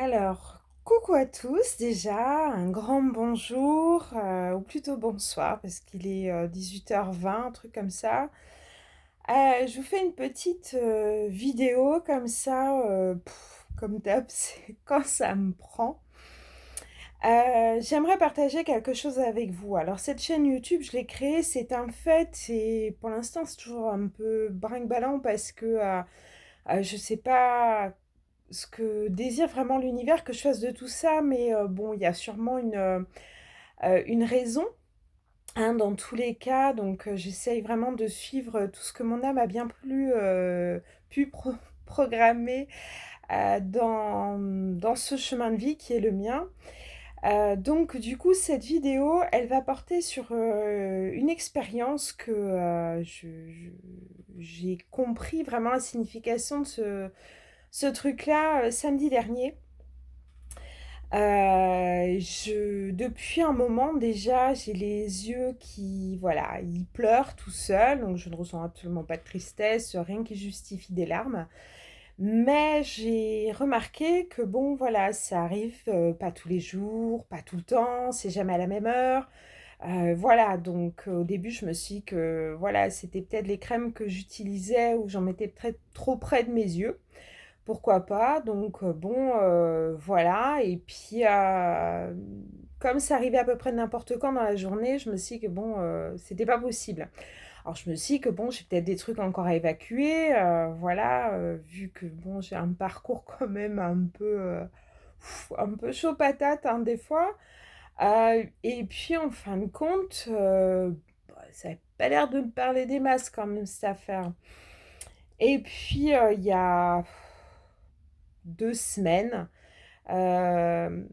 Alors, coucou à tous déjà, un grand bonjour, ou plutôt bonsoir parce qu'il est 18h20, un truc comme ça. Je vous fais une petite vidéo comme ça, comme d'hab, c'est quand ça me prend. J'aimerais partager quelque chose avec vous. Alors cette chaîne YouTube, je l'ai créée, c'est un fait, et pour l'instant c'est toujours un peu brinque-ballant parce que je sais pas ce que désire vraiment l'univers que je fasse de tout ça, mais bon, il y a sûrement une raison, hein, dans tous les cas. Donc j'essaye vraiment de suivre tout ce que mon âme a bien pu programmer dans ce chemin de vie qui est le mien. Donc du coup, cette vidéo, elle va porter sur une expérience que j'ai compris vraiment la signification de ce truc-là samedi dernier. Depuis un moment déjà, j'ai les yeux qui, voilà, ils pleurent tout seuls, donc je ne ressens absolument pas de tristesse, rien qui justifie des larmes. Mais j'ai remarqué que bon, voilà, ça arrive pas tous les jours, pas tout le temps, c'est jamais à la même heure. Voilà, donc au début, je me suis dit que voilà, c'était peut-être les crèmes que j'utilisais ou j'en mettais peut-être trop près de mes yeux. Pourquoi pas? Donc bon, voilà. Et puis, comme ça arrivait à peu près n'importe quand dans la journée, je me suis dit que bon, c'était pas possible. Alors je me suis dit que bon, j'ai peut-être des trucs encore à évacuer, voilà, vu que bon, j'ai un parcours quand même un peu chaud patate, hein, des fois. Et puis en fin de compte, bah, ça a pas l'air de me parler des masses quand même cette affaire. Et puis, il y a 2 semaines, hem,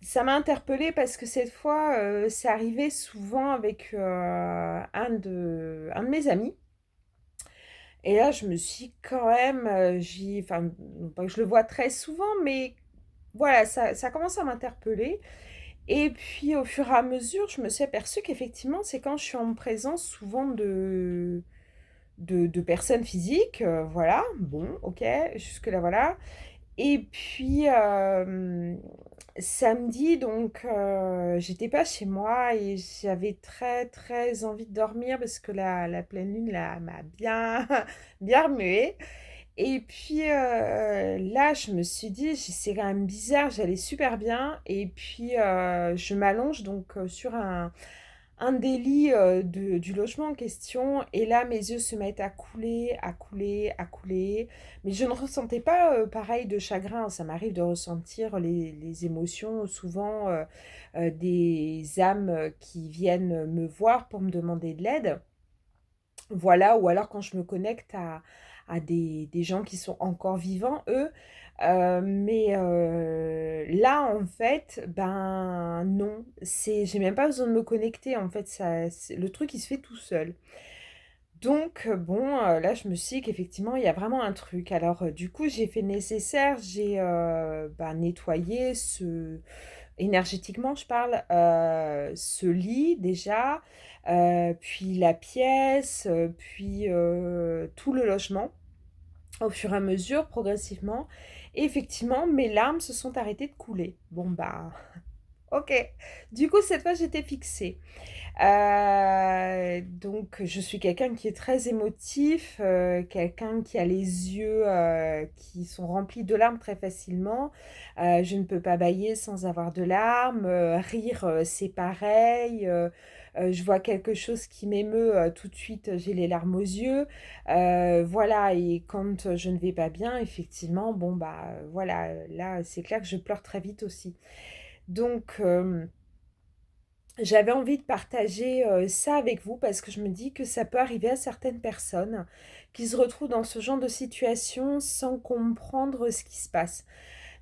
ça m'a interpellée parce que cette fois, c'est arrivé souvent avec, un de mes amis. Et là, je me suis dit quand même, enfin, non pas que je le vois très souvent, mais voilà, ça commence à m'interpeller. Et puis, au fur et à mesure, je me suis aperçue qu'effectivement, c'est quand je suis en présence souvent de personnes physiques, voilà, bon, OK, jusque-là, voilà. Et puis, samedi, donc j'étais pas chez moi et j'avais très, très envie de dormir parce que la pleine lune, là, m'a bien bien remuée. Et puis, là, je me suis dit: «C'est quand même bizarre», j'allais super bien et puis, je m'allonge donc sur un des lits du logement en question, et là mes yeux se mettent à couler, à couler, à couler, mais je ne ressentais pas pareil de chagrin. Ça m'arrive de ressentir les émotions souvent, des âmes qui viennent me voir pour me demander de l'aide, voilà, ou alors quand je me connecte à des gens qui sont encore vivants, eux. Mais là, en fait, ben non, j'ai même pas besoin de me connecter, en fait, le truc, il se fait tout seul. Donc bon, là, je me suis dit qu'effectivement, il y a vraiment un truc. Alors, du coup, j'ai fait le nécessaire, j'ai bah, nettoyé énergétiquement, je parle, ce lit déjà, puis la pièce, puis tout le logement, au fur et à mesure, progressivement. Et effectivement, mes larmes se sont arrêtées de couler. Bon, bah, OK. Du coup, cette fois, j'étais fixée. Donc je suis quelqu'un qui est très émotif, quelqu'un qui a les yeux, qui sont remplis de larmes très facilement. Je ne peux pas bâiller sans avoir de larmes, rire, c'est pareil, je vois quelque chose qui m'émeut, tout de suite, j'ai les larmes aux yeux. Voilà, et quand je ne vais pas bien, effectivement, bon, bah, voilà, là, c'est clair que je pleure très vite aussi. Donc j'avais envie de partager, ça avec vous parce que je me dis que ça peut arriver à certaines personnes qui se retrouvent dans ce genre de situation sans comprendre ce qui se passe.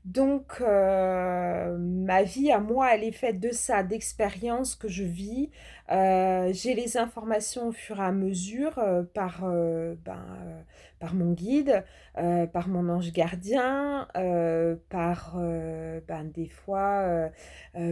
Donc ma vie à moi, elle est faite de ça, d'expériences que je vis. J'ai les informations au fur et à mesure, par mon guide, par mon ange gardien, par, ben, des fois,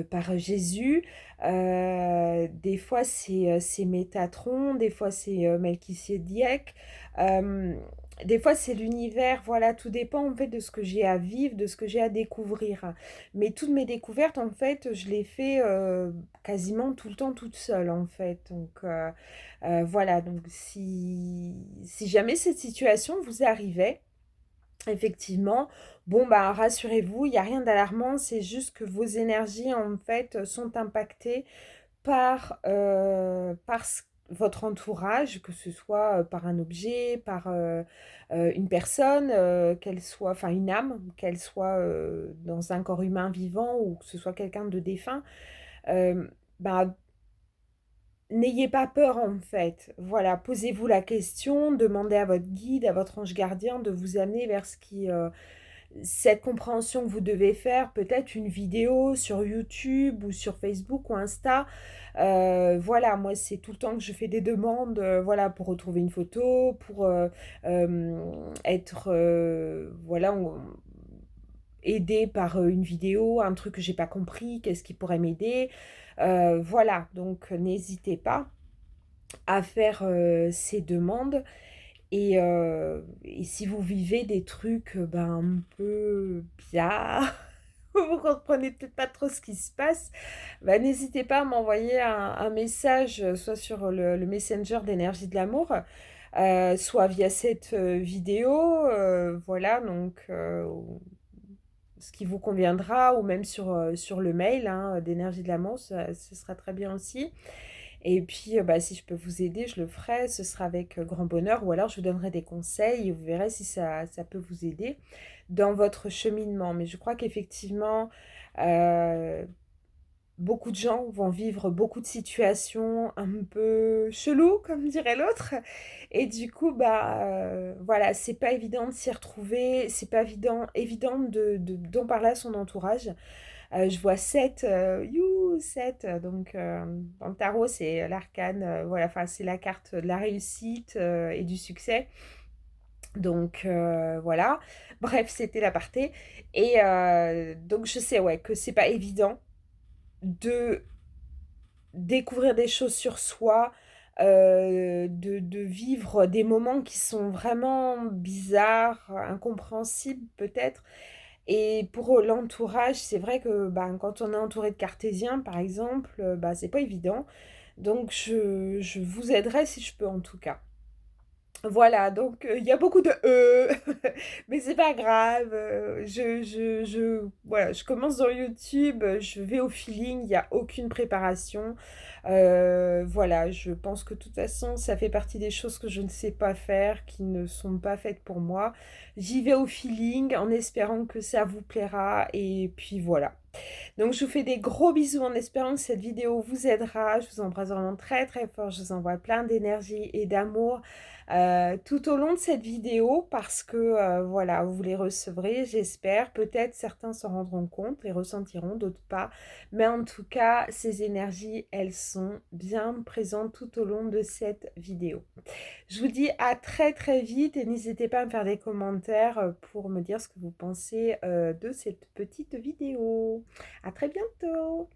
par Jésus. Des fois c'est Métatron, des fois c'est, Melchisédek. Hem des fois, c'est l'univers, voilà, tout dépend en fait de ce que j'ai à vivre, de ce que j'ai à découvrir. Mais toutes mes découvertes, en fait, je les fais quasiment tout le temps toute seule, en fait. Donc voilà, donc si jamais cette situation vous arrivait, effectivement, bon, bah, rassurez-vous, il n'y a rien d'alarmant, c'est juste que vos énergies, en fait, sont impactées votre entourage, que ce soit par un objet, par une personne, qu'elle soit, enfin une âme, qu'elle soit dans un corps humain vivant ou que ce soit quelqu'un de défunt. Euh, bah, n'ayez pas peur en fait. Voilà, posez-vous la question, demandez à votre guide, à votre ange gardien de vous amener vers cette compréhension que vous devez faire, peut-être une vidéo sur YouTube ou sur Facebook ou Insta. Voilà, moi c'est tout le temps que je fais des demandes, voilà, pour retrouver une photo, pour être, voilà, aidé par une vidéo, un truc que j'ai pas compris, qu'est-ce qui pourrait m'aider. Voilà, donc n'hésitez pas à faire ces demandes. Et si vous vivez des trucs ben, un peu bizarres, vous comprenez peut-être pas trop ce qui se passe, bah, n'hésitez pas à m'envoyer un message, soit sur le Messenger d'énergie de l'amour, soit via cette vidéo, voilà, donc ce qui vous conviendra, ou même sur le mail hein, d'énergie de l'amour, ce sera très bien aussi. Et puis, bah, si je peux vous aider, je le ferai. Ce sera avec grand bonheur. Ou alors, je vous donnerai des conseils et vous verrez si ça peut vous aider dans votre cheminement. Mais je crois qu'effectivement, euh, beaucoup de gens vont vivre beaucoup de situations un peu cheloues, comme dirait l'autre. Et du coup, bah, voilà, c'est pas évident de s'y retrouver. C'est pas évident d'en parler à son entourage. Je vois 7, you 7, donc dans le tarot, c'est l'arcane, voilà, enfin, c'est la carte de la réussite et du succès. Donc voilà, bref, c'était l'aparté. Et donc je sais, ouais, que c'est pas évident de découvrir des choses sur soi, de vivre des moments qui sont vraiment bizarres, incompréhensibles peut-être. Et pour l'entourage, c'est vrai que ben, quand on est entouré de cartésiens, par exemple, bah, c'est pas évident. Donc, je vous aiderai si je peux, en tout cas. Voilà, donc il y a beaucoup de mais c'est pas grave. Voilà, je commence dans YouTube, je vais au feeling, il n'y a aucune préparation. Voilà, je pense que de toute façon, ça fait partie des choses que je ne sais pas faire, qui ne sont pas faites pour moi. J'y vais au feeling en espérant que ça vous plaira et puis voilà. Donc je vous fais des gros bisous en espérant que cette vidéo vous aidera. Je vous embrasse vraiment très très fort. Je vous envoie plein d'énergie et d'amour tout au long de cette vidéo parce que voilà, vous les recevrez, j'espère. Peut-être certains s'en rendront compte, les ressentiront, d'autres pas. Mais en tout cas, ces énergies, elles sont bien présentes tout au long de cette vidéo. Je vous dis à très très vite et n'hésitez pas à me faire des commentaires pour me dire ce que vous pensez de cette petite vidéo. À très bientôt!